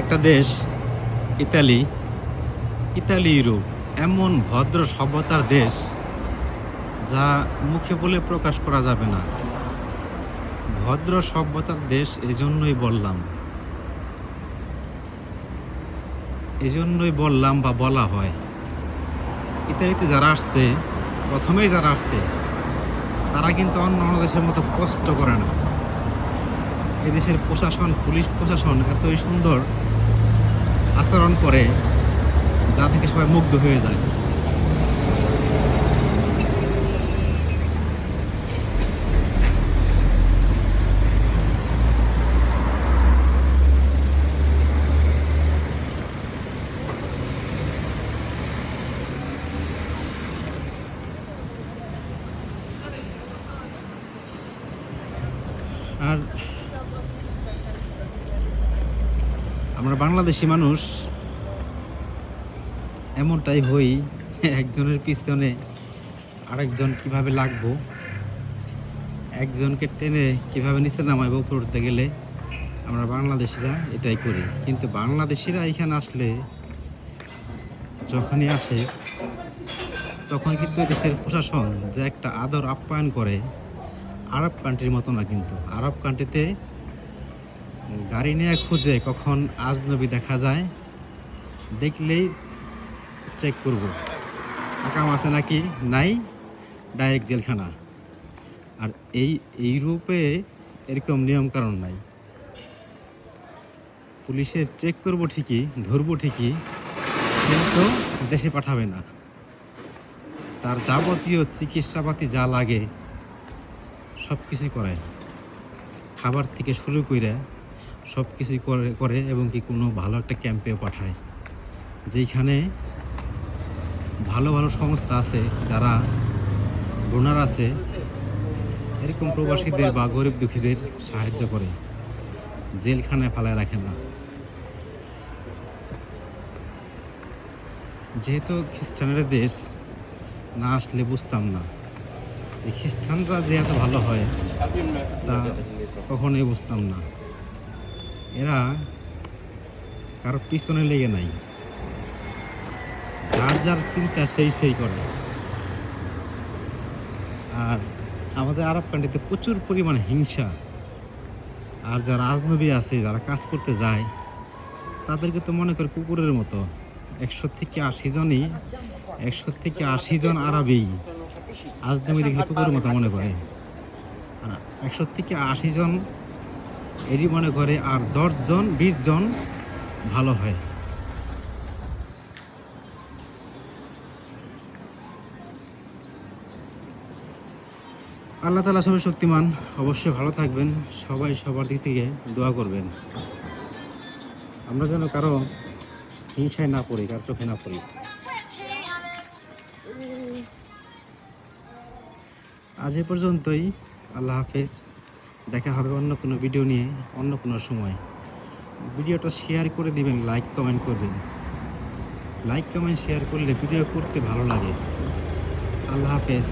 একটা দেশ Italy. Europe এমন ভদ্র সভ্যতার দেশ যা মুখে বলে প্রকাশ করা যাবে না। ভদ্র সভ্যতার দেশ এজন্যই বললাম বা বলা হয়। ইতালিতে যারা আসছে, প্রথমেই যারা আসছে তারা কিন্তু অন্য দেশের মতো কষ্ট করে না। এদেশের প্রশাসন, পুলিশ প্রশাসন এতই সুন্দর আচরণ করে যা থেকে সবাই মুগ্ধ হয়ে যায়। আর আমরা বাংলাদেশি মানুষ এমনটাই হই, একজনের পিছনে আরেকজন কিভাবে লাগবো, একজনকে টেনে কিভাবে নিচে নামাইবো উপরে উঠতে গেলে আমরা বাংলাদেশিরা এটাই করি। কিন্তু বাংলাদেশিরা এখানে আসলে, যখনই আসে তখন কিন্তু দেশের প্রশাসন যে একটা আদর আপ্যায়ন করে, আরব কান্ট্রির মতো না। কিন্তু আরব কান্ট্রিতে গাড়ি নিয়ে খুঁজে কখন আজনবী দেখা যায়, দেখলেই চেক করব আকাম আছে নাকি নাই, ডাইরেক্ট জেলখানা। আর এই ইউরোপে এরকম নিয়ম কারণ নাই। পুলিশের চেক করব ঠিকই, ধরবো ঠিকই, কিন্তু দেশে পাঠাবে না। তার যাবতীয় চিকিৎসাপাতি যা লাগে সব কিছুই করে, খাবার থেকে শুরু করে সব কিছুই করে এবং কি কোনো ভালো একটা ক্যাম্পেও পাঠায়, যেখানে ভালো ভালো সংস্থা আছে, যারা ডোনার আছে, এরকম প্রবাসীদের বা গরিব দুঃখীদের সাহায্য করে, জেলখানায় ফেলায় রাখে না। যেহেতু খ্রিস্টানের দেশ, না আসলে বুঝতাম না এই খ্রিস্টানরা যে এত ভালো হয়, তা কখনোই বুঝতাম না। এরা কারো পিছনে লেগে নাই, যার যার চিন্তা সেই করে। আর আমাদের আরব কান্ট্রিতে প্রচুর পরিমাণে হিংসা। আর যারা আজনবী আছে, যারা কাজ করতে যায়, তাদেরকে তো মনে করে কুকুরের মতো। 100 থেকে 80 জন আরবি আজনবী দেখলে কুকুরের মতো মনে করে। আর 100 থেকে 80 জন এরই মনে করে, আর 10 জন 20 জন ভালো হয়। আল্লাহ তাআলা সবাই শক্তিমান, অবশ্যই ভালো থাকবেন। সবাই সবার দিক থেকে দোয়া করবেন, আমরা যেন কারো হিংসায় না পড়ি, কারো চোখে না পড়ি। আজ এ পর্যন্তই। আল্লাহ হাফেজ। দেখা হবে অন্য কোনো ভিডিও নিয়ে, অন্য কোনো সময়। ভিডিওটা শেয়ার করে দিবেন, লাইক কমেন্ট করবেন। লাইক কমেন্ট শেয়ার করলে ভিডিও করতে ভালো লাগে। আল্লাহ হাফেজ।